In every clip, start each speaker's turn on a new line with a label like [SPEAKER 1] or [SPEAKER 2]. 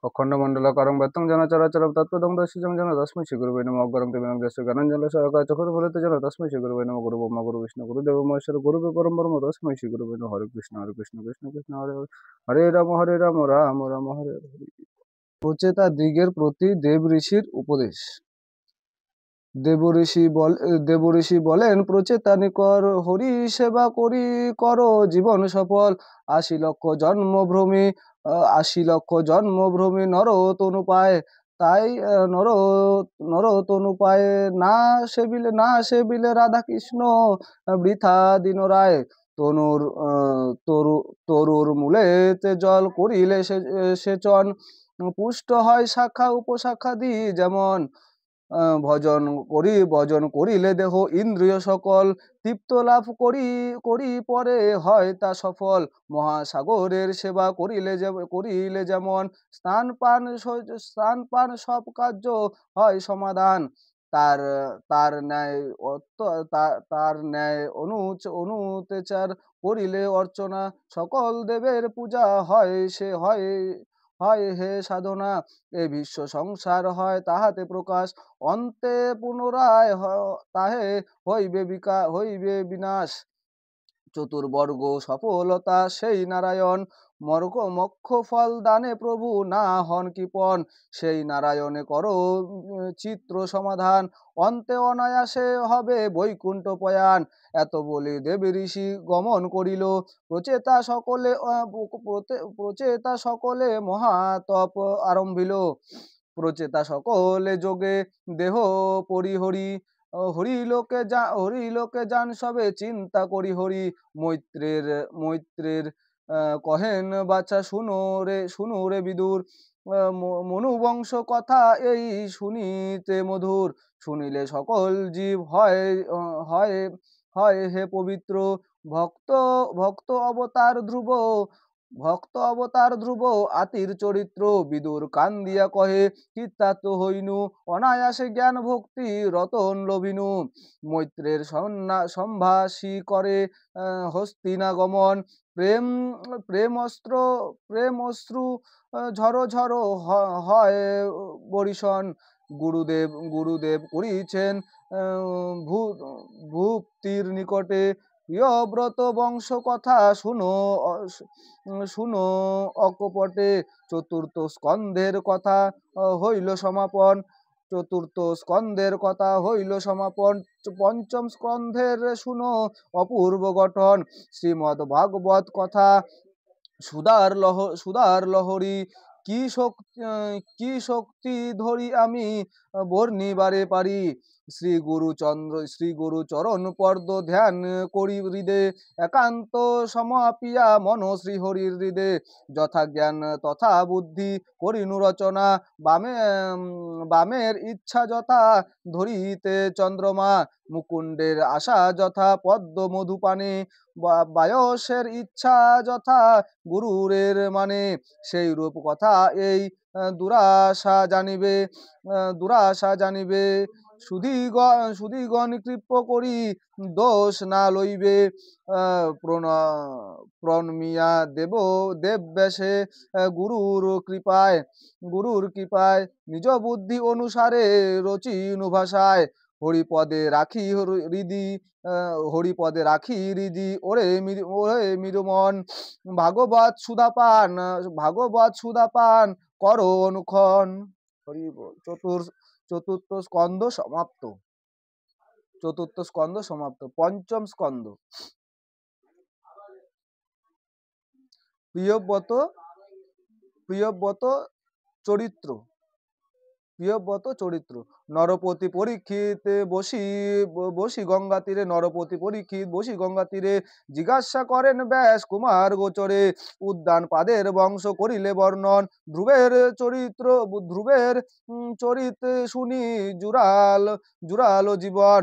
[SPEAKER 1] অখণ্ডমণ্ডলাকারং ব্যক্তং যেন চরাচরং তৎপদং দর্শিतं যেন তস্मै শ্রীগুরুবে নমঃ। অজ্ঞানং তিমিরং যস্য জ্ঞানাঞ্জনা শলাকায় চক্ষুর্মিলিतं যেন তস্मै শ্রীগুরুবে নমঃ। গুরু ব্রহ্মা গুরু বিষ্ণু গুরুদেব মহেশ্বর গুরুবে পরম ব্রহ্ম তস্मै শ্রীগুরুবে নমঃ। হরে কৃষ্ণ হরে কৃষ্ণ কৃষ্ণ কৃষ্ণ হরে হরে, হরে রাম রাম রাম হরে হরে। প্রচেতা দিগের প্রতি দেব ঋষির উপদেশ। দেবঋষি বলেন, প্রচেতা নিকর হরি সেবা করি কর জীবন সফল। ৮০ লক্ষ জন্মভ্রমী নর তনু পায়, তাই নর তনু পায় না সেবিলে রাধা কৃষ্ণ বৃথা দিন রায়। তনুর তরুর মূলেতে জল করিলে সেচন, পুষ্ট হয় শাখা উপশাখাদি যেমন। ভজন করিলে দেহ ইন্দ্রিয় সকল, তৃপ্ত লাভ করি পরে হয় তা সফল। মহাসাগরের সেবা করিলে যেমন, স্নান পান সব কার্য হয় সমাধান। তার তার ন্যায় তার ন্যায় অনুতেচার করিলে অর্চনা, সকল দেবের পূজা হয় সে হয় হে সাধনা। এ বিশ্ব সংসার হয় তাহাতে প্রকাশ, অন্তে পুনরায় তাহে হইবে বিনাশ। চতুর্বর্গ সফলতা সেই নারায়ণ, মোক্ষ ফল দানে প্রভু না হন কৃপণ। সেই নারায়ণে করো চিত্র সমাধান, অন্তে অনায়াসে হবে বৈকুণ্ঠ পয়ান। এত বলি দেব ঋষি গমন করিল, প্রচেতা সকলে মহাতপ আরম্ভিল। প্রচেতা সকলে যোগে দেহ পরিহরি, হরিলোকে যান সবে চিন্তা করি হরি। মৈত্রের কহেন বাছা শুনো রে বিদুর, মনুবংশ কথা এই শুনিতে মধুর। শুনিলে সকল জীব হয় হয় হে পবিত্র। ভক্ত ভক্ত অবতার ধ্রুব আতির চরিত্র। বিদুর কান্দিয়া কহে, কৃতার্থ হইনু অনায়াসে জ্ঞান ভক্তি রতন লভিনু। মৈত্রের সম্ভাষী করে হস্তিনাগমন, প্রেম প্রেম অশ্রু ঝরো ঝরো হয় বরিশন। গুরুদেব করিছেন ভূপতির নিকটে, প্রিয়ব্রত বংশ কথা শুনো অকপটে। চতুর্থ স্কন্ধের কথা হইল সমাপন, পঞ্চম স্কন্ধের শুনো অপূর্ব গঠন। শ্রীমদ ভাগবত কথা সুধার লহরী, কি শক্তি ধরি আমি বর্ণিবারে পারি। শ্রী গুরু চরণ পর্দ ধ্যান করি হৃদে, একান্ত সমাপিয়া মন শ্রী হরির হৃদে। যথা জ্ঞান তথা বুদ্ধি করিনু রচনা, বামের ইচ্ছা যথা ধরিতে চন্দ্রমা। মুকুণ্ডের আশা যথা পদ্ম মধুপানে, বায়সের ইচ্ছা যথা গুরুরের মানে। সেই রূপ কথা এই দুরাশা জানিবে। সুধীগণ কৃপ করি দোষ না লইবে, প্রণমিয়া দেবব্যাসে গুরুর কৃপায় নিজ বুদ্ধি অনুসারে রচিনু ভাষায়। হরিপদে রাখি হৃদি ওরে মিরুমন। ভাগবত সুধা পান করো অনুক্ষণ। হরি বল। চতুর্থ স্কন্ধ সমাপ্ত। পঞ্চম স্কন্ধ প্রিয়ব্রত চরিত্র। নরপতি পরীক্ষিত বসি গঙ্গা তীরে, জিজ্ঞাসা করেন ব্যাস কুমার গোচরে। উদ্যান পাদের বংশ করিলে বর্ণন, ধ্রুবের চরিত শুনি জুড়াল জীবন।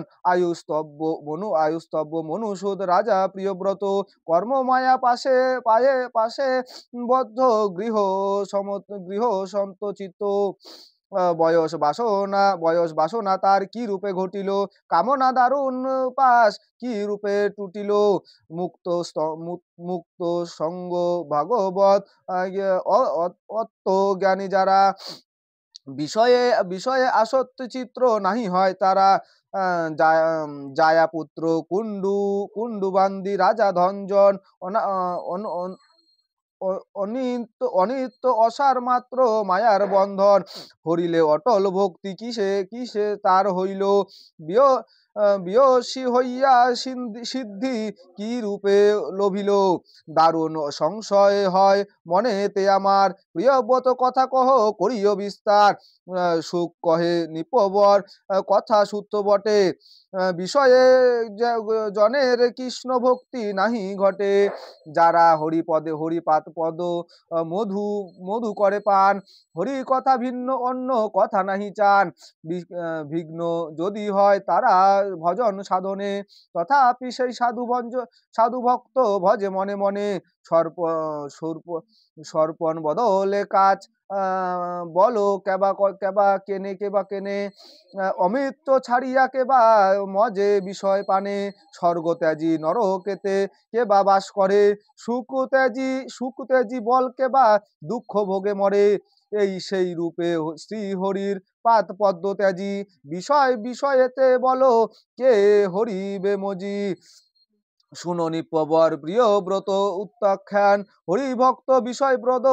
[SPEAKER 1] আয়ুস্তব্য মনুসূদ রাজা প্রিয়ব্রত, কর্ম মায়া পাশে বদ্ধ গৃহ সন্তচিত্ত। বয়স বাসনা তার কি রূপে ঘটিল, কামনা দারুণ পাশ কি রূপে টুটিল, মুক্ত সঙ্গ ভাগবত অত্ত জ্ঞানী যারা, বিষয়ে বিষয়ে আসক্ত চিত্র নাহি হয় তারা, জায়া পুত্র কুণ্ডু রাজা ধনজন, অনা- অন- অন- অনিত্য অসার মাত্র মায়ার বন্ধন, হরিলে অটল ভক্তি কিসে কিসে তার হইল, বিয় বিয়সী হইয়া সিদ্ধি কি রূপে লোভিল, দারুণ সংশয় হয় মনেতে আমার, প্রিয়ব্রত কথা কহ করিও বিস্তার, সুখ কহে নিপবর, কথা সূত্র বটে, বিষয়ে জনের কৃষ্ণ ভক্তি নাহি ঘটে, যারা হরিপাদ পদ মধু মধু করে পান, হরি কথা ভিন্ন অন্য কথা নাহি চান, বিঘ্ন যদি হয় তারা ভজন সাধনে, তথাপি সেই সাধু ভক্ত ভজে মনে মনে, সর্প সর্প সর্পণ বদলে কাজ, বলো কেবা কেনে, অমৃত ছাড়িয়া কেবা মজে বিষয় পানে, স্বর্গ ত্যাজি নরকেতে কে বা বাস করে, সুখ ত্যাজি বল কে বা দুঃখ ভোগে মরে, এই সেই রূপে শ্রী হরির পাদ পদ্ম ত্যাজি, বিষয়েতে বলো কে হরিবে মজি, শুনো নিপবর প্রিয়ব্রত উত্তখ্যান, হরিভক্ত বিষয়ব্রত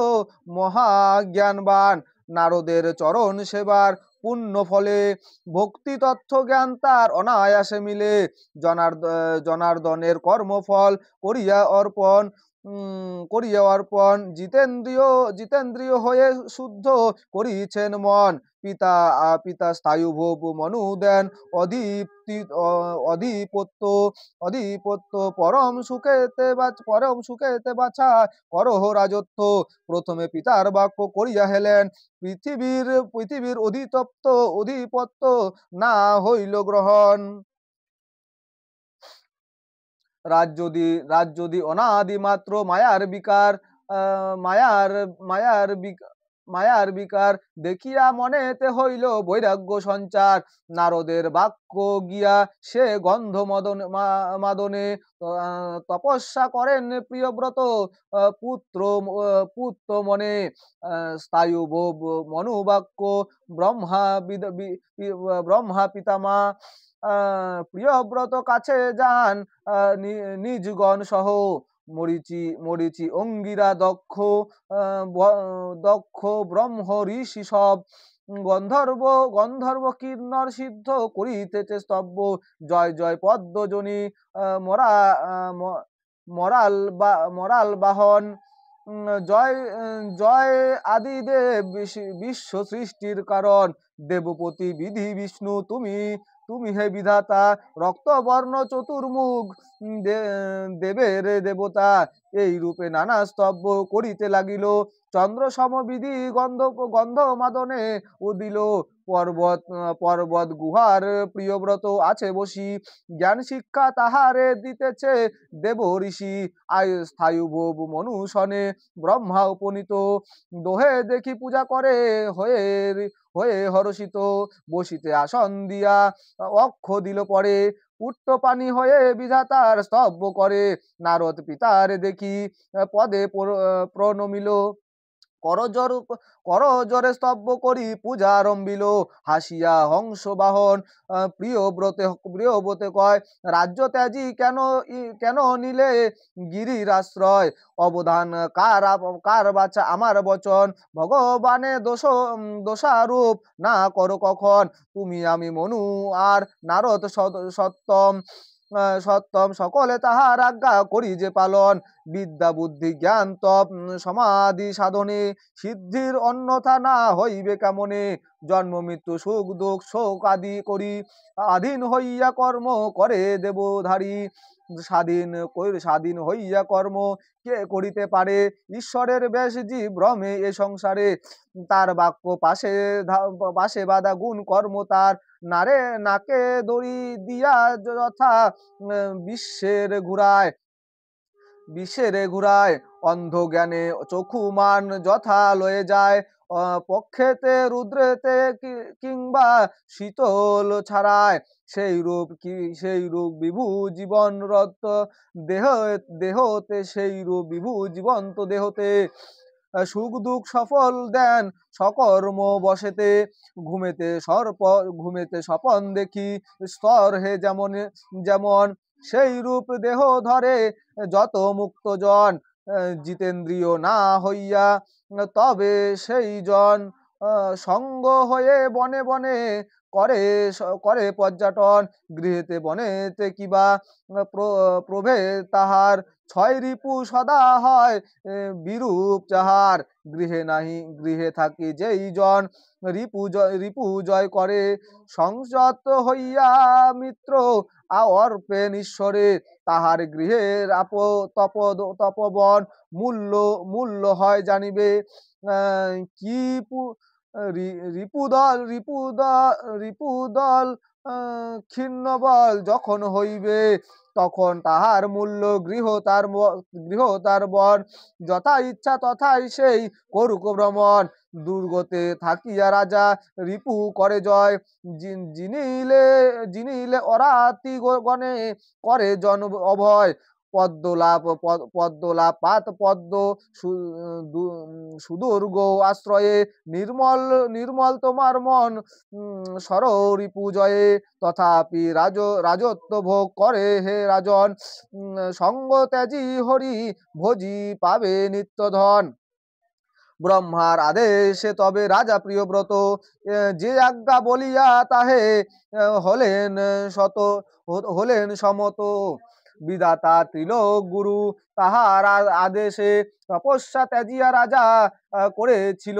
[SPEAKER 1] মহাজ্ঞানবান, নারদের চরণ সেবার পুণ্য ফলে, ভক্তি তথ্য জ্ঞান তার অনায়াসে মিলে, জনার্দনের কর্মফল করিয়া অর্পণ, জিতেন্দ্রিয় হয়ে শুদ্ধ করিছেন মন, পিতা স্থায়ু ভোগ মনু দেন অধিপতি অধিপত্য অধিপত্য, পরম সুখেতে বাছা করহ রাজত্ব, প্রথমে পিতার বাক্য করিয়া হেলেন, পৃথিবীর অধিপত্য না হইল গ্রহণ, রাজ যদি অনাদি মাত্র মায়ার বিকার, মায়ার মায়ার মায়ার বিকার, দেখিয়া মনেতে হইল বৈরাগ্য সঞ্চার, নারদের বাক্য গিয়া সে গন্ধ মাদনে, তপস্যা করেন প্রিয়ব্রত, পুত্র মনে, স্থায়ু মনুবাক্য ব্রহ্মা পিতামা, প্রিয়ব্রত কাছে যান নিজগণ সহ, মরিচি অঙ্গিরা দক্ষ ব্রহ্ম ঋষি সব, গন্ধর্ব কিন্নর সিদ্ধ করিতেছে স্তব্য, জয় জয় পদ্মজনী, মরা মরাল বাহন, জয় আদিদেব বিশ্ব সৃষ্টির কারণ, দেবপতি বিধি বিষ্ণু তুমি তুমি হে বিধাতা, রক্তবর্ণ চতুর্মুখ দেবের দেবতা, এই রূপে নানা স্তব্ধ করিতে লাগিল, চন্দ্র সমবিধি গন্ধ মাদনে উদিল, পর্বত গুহার প্রিয়ব্রত আছে বসি, জ্ঞান শিক্ষা তাহারে দিতেছে দেব ঋষি, স্থায়ু ভোগ মনুষনে ব্রহ্মা উপনীত, দোহে দেখি পূজা করে হয়ে হয়ে হরষিত, বসিতে আসন দিয়া অক্ষ দিল পরে, উট্ট পানি হয়ে বিধাতার স্তব্ধ করে, নারদ পিতার দেখি পদে প্রণমিল, করজর করজরে স্তব্ধ করি পূজা আরম্ভিল, হাসিয়া হংস বাহন প্রিয়ব্রতে কয়, রাজ্য ত্যাজি কেন নিলে গিরির আশ্রয়, অবধান কার বাচা আমার বচন, ভগবানে দোষারূপ না করো কখন, তুমি আমি মনু আর নারদ সত্যম সকলে তাহার আজ্ঞা করি যে পালন, বিদ্যা বুদ্ধি জ্ঞান তপ সমাধি সাধনে, সিদ্ধির অন্যথা না হইবে কেমনে, জন্ম মৃত্যু সুখ দুঃখ শোক আদি করি, স্বাধীন হইয়া কর্ম করে দেবধারী, স্বাধীন হইয়া কর্ম কে করিতে পারে, ঈশ্বরের বেশ জীব ভ্রমে এ সংসারে, তার বাক্য পাশে বাধা গুণ কর্ম তার, নাকে দড়ি দিয়া যথা বিশ্বের ঘুরায় অন্ধ জ্ঞানে চক্ষুমান যথা লয়ে যায়, পক্ষেতে রুদ্রেতে কিংবা শীতল ছাড়ায়, সেই রূপ বিভু জীবনরত দেহ, দেহতে সেই রূপ বিভু জীবন্ত দেহতে, সুখ দুঃখ সফল দেন সকর্ম বসেতে, ঘুমেতে স্বপন দেখি স্তর হে যেমন, যেমন সেই রূপ দেহ ধরে যত মুক্ত জন, জিতেন্দ্রিয় না হইয়া তবে সেই জন, সঙ্গ হয়ে বনে বনে করে করে পর্যটন, গৃহেতে বনেতে কিবা প্রভেদ তাহার, ছয় রিপু সদা হয় বিরূপ যাহার, গৃহে থাকি যেই জন রিপু জয় করে, সংযত হইয়া মিত্র অর্পেন ঈশ্বরে, তাহার গৃহের তপবন মূল্য মূল্য হয় জানিবে, কি রিপুদল ক্ষীণ বল যখন হইবে, তখন তাহার মূল্য গৃহ তার বন, যথা ইচ্ছা তথাই সেই করুক ভ্রমণ, দুর্গতে থাকিয়া রাজা রিপু করে জয়, জিনিলে অরাতি গণে করে জন অভয়, পদ্মলাভ পাত পদ্ম সুদুর্গ আশ্রয়ে, নির্মল তোমার মন সররিপু জয়ে, তথাপি রাজত্ব ভোগ করে হে রাজন, সঙ্গ ত্যাজি হরি ভোজি পাবে নিত্য ধন, ব্রহ্মার আদেশে তবে রাজা প্রিয়ব্রত, যে আজ্ঞা বলিয়া তাহে হলেন সমত, বিধাতা ত্রিলোক গুরু তাহার আদেশে, তপস্যা ত্যাজিয়া রাজা করেছিল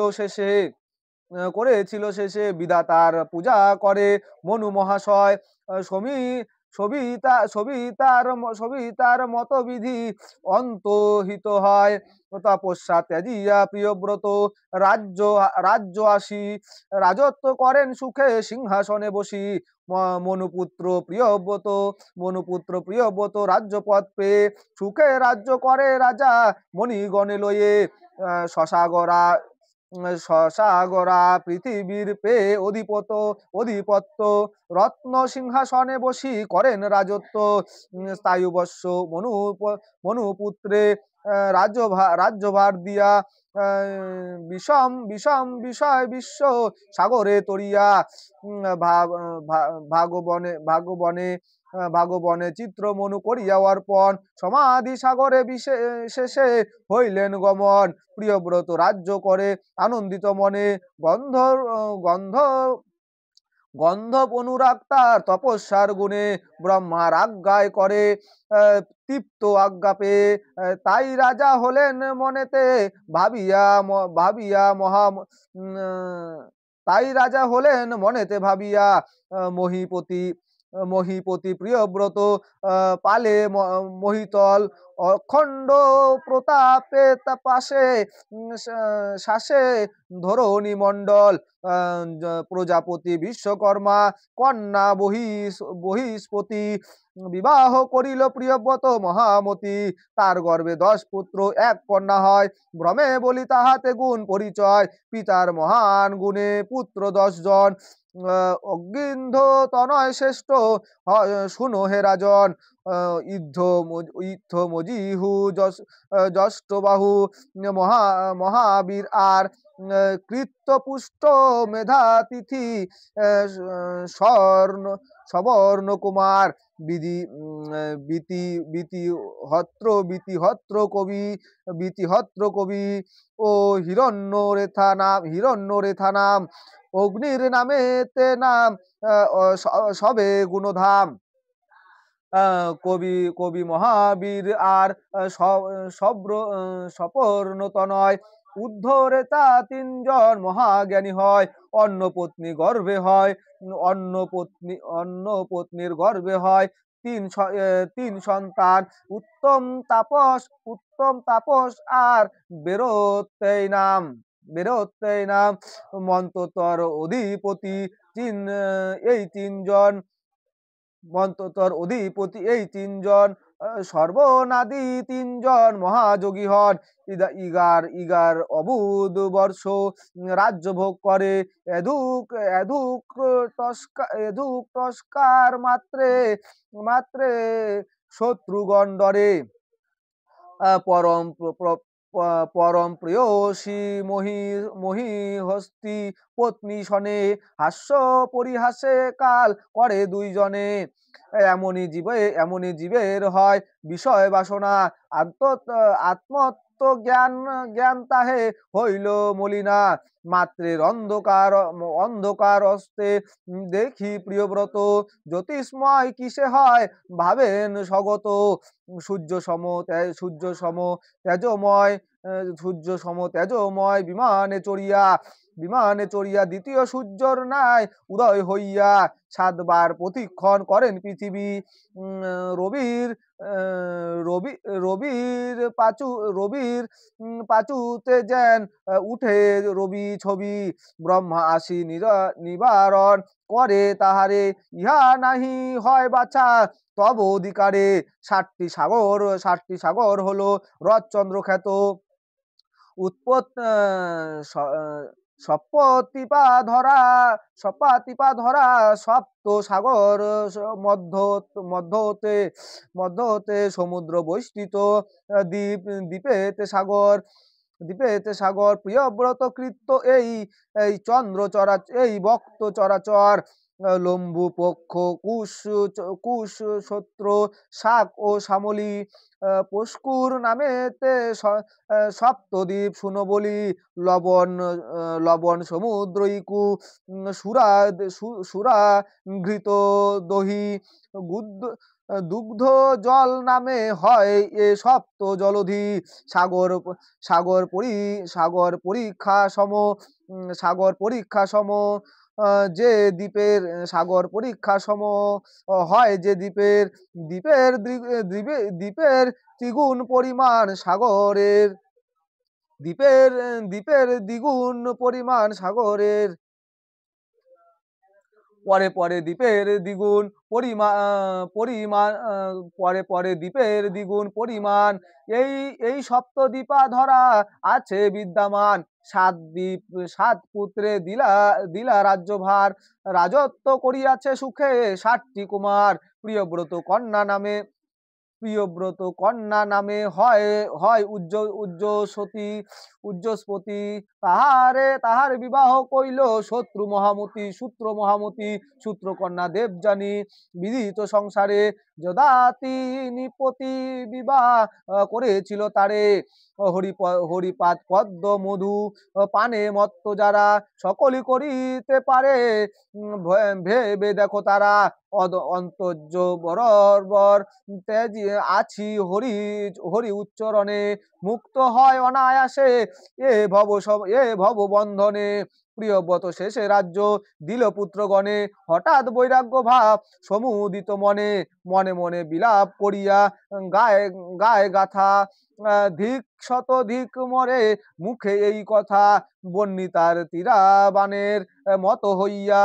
[SPEAKER 1] শেষে, বিধাতার পূজা করে মনু মহাশয়, সমী সবিতার মতবিধি অন্তহিত হয়, তপস্যা ত্যাজিয়া প্রিয়ব্রত রাজ্য আসি, রাজত্ব করেন সুখে সিংহাসনে বসি, মনুপুত্র প্রিয়ব্রত রাজ্যপদ পেয়ে সুখে রাজ্য করে রাজা মণিগণে লয়ে, শশাগরা পৃথিবীর পেয়ে অধিপত্য, রত্ন সিংহাসনে বসি করেন রাজত্ব, স্থায়ু বর্ষ মনুপুত্রে রাজ্যভার দিয়া, বিষয় বিশ্ব সাগরে তরিয়া, ভাগবনে চিত্র মনু করিয়া অর্পণ, সমাধি সাগরে শেষে হইলেন গমন, প্রিয়ব্রত রাজ্য করে আনন্দিত মনে, গন্ধ গন্ধব অনুরাগ তপস্যার গুণে, ব্রহ্মার আজ্ঞায় করে তৃপ্ত আজ্ঞা পেয়ে, তাই রাজা হলেন মনেতে ভাবিয়া তাই রাজা হলেন মনেতে ভাবিয়া, মহিপতি প্রিয়ব্রত পালে মহিতল, অখণ্ড প্রতাপে পাশে শ্বাসে ধরণী মণ্ডল, প্রজাপতি বিশ্বকর্মা কন্যা বহিষ্পতি, বিবাহ করিল প্রিয়ব্রত মহামতি, তার গর্ভে 10 পুত্র 1 কন্যা হয়, ভ্রমে বলি তাহাতে গুণ পরিচয়, পিতার মহান গুণে পুত্র 10 জন, অগিন্ধ তনয় শ্রেষ্ঠ শুনো হে রাজন, ইদ্ধ মজিহু জ্যেষ্ঠবাহু মহাবীর আর, কৃত্যপুষ্ট মেধাতিথি সবর্ণ কুমার, বিতিহত্র কবি ও হিরণ্য রেথা নাম, অগ্নির নামেতে নাম সবে গুণধাম, কবি মহাবীর আর সপর্ণতনয়, উদ্ধরেতা 3 জন মহাজ্ঞানী হয়, অন্নপত্নীর গর্ভে হয় 3 সন্তান, উত্তম তাপস আর বেরোতেই নাম, মন্ততর অধিপতি এই 3 জন, সর্বনাদী তিনজন মহাযোগী হন। ইগার ইগার অবুধ বর্ষ রাজ্য ভোগ করে। এধুক এধুক এধুক টস্কার মাত্রে মাত্রে শত্রুগণ ডরে। পরম পরম প্রেয়সী মহি হস্তি পত্নী শনে হাস্য পরিহাসে কাল করে দুইজনে। এমনই জীবের হয় বিষয় বাসনা, আত্মত্ব জ্ঞান জ্ঞান তাহে হইল মলিনা। মাত্রের অন্ধকার অস্তে দেখি প্রিয়ব্রত, জ্যোতিষময় কিসে হয় ভাবেন স্বগত। সূর্য সম তেজময়, বিমানে চড়িয়া দ্বিতীয় সূর্যর ন্যায় উদয় হইয়া 7 বার প্রতিক্ষণ করেন পৃথিবী। রবির রবি রবির পাচুতে যেন উঠে রবি ছবি। ব্রহ্মা আসি নিবারণ করে তাহারে, ইহা নাহি হয় বাছা তব অধিকারে। 7টি সাগর হলো রথচন্দ্র খ্যাত। উৎপত সপ্ততিপা ধরা সপ্ত সাগর মধ্য মধ্য হতে সমুদ্র বৈষ্টিত। দ্বীপ দ্বীপেতে সাগর প্রিয়ব্রত কৃত্য এই এই চন্দ্র চরা এই ভক্ত চরাচর। লম্বু পক্ষ কুশ সত্র শাক ও শ্যামলী। পুষ্কুর নামেতে সপ্তদ্বীপ শুনো বলি। লবণ সমুদ্র ইকু সুরা ঘৃত দহি। দুগ্ধ জল নামে হয় এ সপ্ত জলধি। সাগর পরীক্ষা সম যে দ্বীপের হয় যে দ্বীপের দ্বিগুণ পরিমাণ সাগরের। দ্বীপের দ্বিগুণ পরিমাণ সাগরের। পরে দ্বীপের দ্বিগুণ পরিমাণ এই এই সপ্তদ্বীপা ধরা আছে বিদ্যমান। 7 দ্বীপ 7 পুত্রে দিলা রাজ্যভার, রাজত্ব করিয়াছে সুখে 7টি কুমার। প্রিয়ব্রত কন্যা নামে হয় হয় উজ্জস্পতি। তাহার বিবাহ কইল সূত্র মহামতি। সূত্রকন্যা দেবযানী বিদিত সংসারে, যদাতি নিপতি বিবাহ করেছিল তারে। হরিপাদ পদ্ম মধু পানে মত্ত যারা, সকলই করিতে পারে ভেবে দেখো তারা। অন্তর্য বরাবর তেজি আছি হরি উচ্চরণে, মুক্ত হয় অনায়াসে এ ভব বন্ধনে। প্রিয়ব্রত শেষে রাজ্য দিল পুত্রগণে, হঠাৎ বৈরাগ্য ভাব সমুদিত মনে। মনে মনে বিলাপ করিয়া গায়ে গাথা, ধিক শতধিক মরে মুখে এই কথা। বর্ণিতার তীরাবানের মতো হইয়া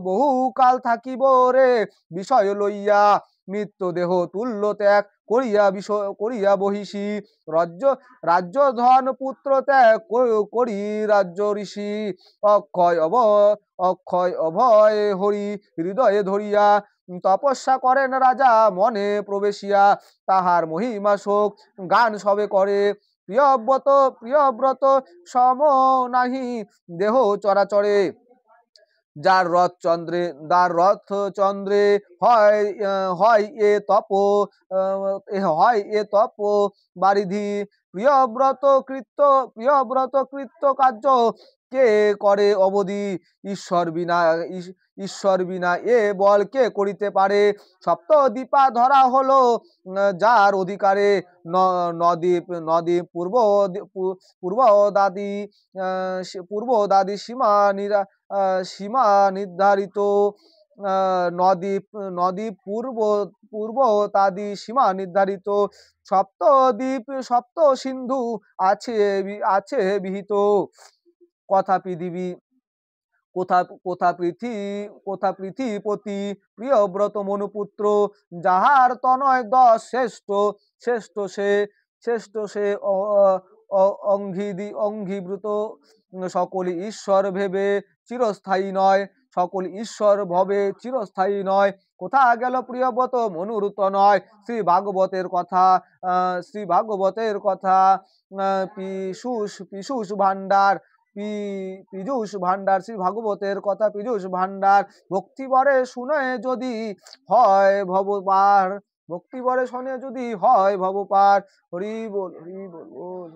[SPEAKER 1] বহু কাল থাকিব রে বিষয় লইয়া। মৃত্যুদেহ তুল্য ত্যাগ করিয়া বহিষী, রাজ্য ধন পুত্র ত্যাগ করি রাজ্য ঋষি। অক্ষয় অভয় হরি হৃদয়ে ধরিয়া, তপস্যা করেন রাজা মনে প্রবেশিয়া। তাহার মহিমা শোক গান সবে করে, প্রিয়ব্রত সম নাহি দেহ চরাচরে। যার রথ চন্দ্রে হয় এ তপ বারিধি। প্রিয়ব্রত কৃত্য কার্য কে করে অবধি। ঈশ্বর বিনা এ বল কে করিতে পারে। সপ্তদ্বীপা ধরা হলো যার অধিকারে। নদীপ পূর্ব দাদি সীমা নির্ধারিত। নদীপ পূর্ব তাদি সীমা নির্ধারিত। সপ্ত সিন্ধু আছে বিহিত। কথা কোথা কোথা পৃথি কোথা পৃথিপতি প্রিয়ব্রত মনুপুত্র, যাহার তনয় দশ শ্রেষ্ঠ, শ্রেষ্ঠ সে শ্রেষ্ঠ সে অঙ্ঘিব্রত, সকল ঈশ্বর ভেবে চিরস্থায়ী নয়, সকল ঈশ্বর ভবে চিরস্থায়ী নয়। কোথা গেল প্রিয়ব্রত মনুরত নয়। শ্রী ভাগবতের কথা, শ্রী ভাগবতের কথা, পীযূষ পীযূষ ভান্ডার, পীযূষ ভান্ডার, শ্রী ভাগবতের কথা পীযূষ ভান্ডার। ভক্তিবরে শুনে যদি হয় ভবপার, ভক্তিবরে শুনে যদি হয় ভবপার। হরি বল, হরি বল, বল।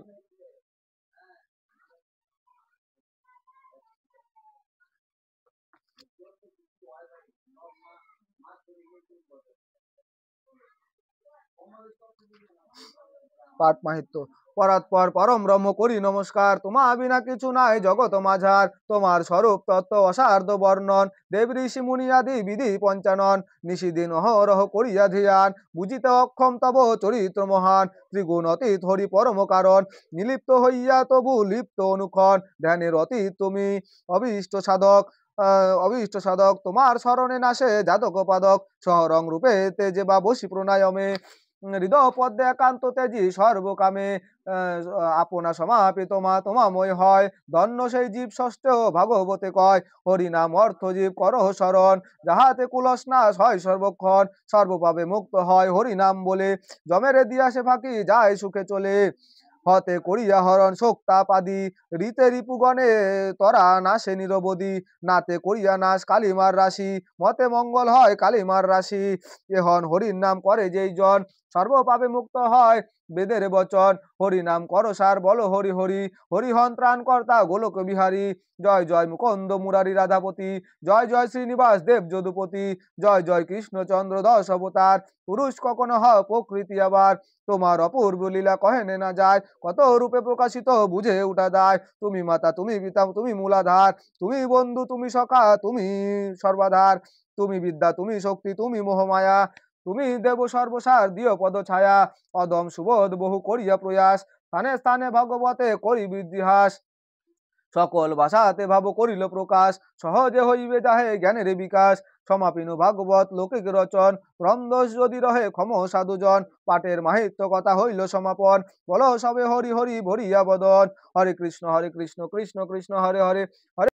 [SPEAKER 1] পাঠ মাহিত্য। পরাৎপর পরম ব্রহ্ম করি নমস্কার, তোমা বিনা কিছু নাই জগৎ মাঝার, তোমার স্বরূপ তত্ত্ব অসার্ধ বর্ণন, দেব ঋষি মুনি আদি বিধি পঞ্চানন, নিশিদিন অহরহ করিয়া ধ্যান, বুঝিতে অক্ষম তব চরিত্র মহান, ত্রিগুণ অতীত হরি পরম কারণ, নিলিপ্ত হইয়া তবু লিপ্ত অনুক্ষণ, ধ্যানের অতীত তুমি অভীষ্ট সাধক, অভীষ্ট সাধক, তোমার স্মরণে নাশে যাদক পাদক, সহরং রূপে তেজে বা বসি প্রণায়মে, হৃদয় পদ্মে একান্ত তেজি সর্বকামে, আপনা সমাপিত মা তোমাময় হয়, ধন্য সেই জীব ষষ্ঠ ভাগবতে কয়, হরি নাম অর্থ জীব করহ শরণ, যাহাতে কুলস নাশ হয় সর্বক্ষণ, সর্বপাবে মুক্ত হয় হরি নাম বলে, জমেরে দিয়া সে ফাঁকি যায় সুখে চলে, হতে করিয়া হরণ শোকতাপাদি, রীতে রিপুগণে তরা নাশে নিরবধি, নাতে করিয়া নাশ কালিমার রাশি, মতে মঙ্গল হয় কালিমার রাশি, এহন হরির নাম করে যেই জন, সর্বপাপে মুক্ত হয় বেদের বচন, হরি নাম করো সার বলো হরি হরি, হরিহন ত্রাণ কর্তা গোলক বিহারী, জয় জয় মুকুন্দ মুরারি রাধাপতি, জয় জয় শ্রীনিবাস দেব যদুপতি, জয় জয় কৃষ্ণচন্দ্র দশ অবতার, পুরুষ কখনো হয় প্রকৃতি আবার, তোমার অপূর্ব লীলা কহেনে না যায়, কত রূপে প্রকাশিত বুঝে উঠা যায়, তুমি মাতা তুমি পিতা তুমি মূলাধার, তুমি বন্ধু তুমি সখা তুমি সর্বাধার, তুমি বিদ্যা তুমি শক্তি তুমি মোহমায়া, তুমি দেব সর্বসার দিও পদ ছায়া, অদম সুবোধ বহু করিয়া প্রয়াস, স্থানে স্থানে ভগবতে করি বৃদ্ধিহাস, সকল ভাষাতে ভাব করিল প্রকাশ, সহজে হইবে যাহে জ্ঞানের বিকাশ, সমাপিনু ভাগবত লৌকিক রচন, রমদোষ যদি রহে ক্ষম সাধুজন, পাঠের মাহিত্য কথা হইল সমাপন, বলো সবে হরি হরি ভরিয়া বদন, হরে কৃষ্ণ কৃষ্ণ কৃষ্ণ হরে হরে, হরে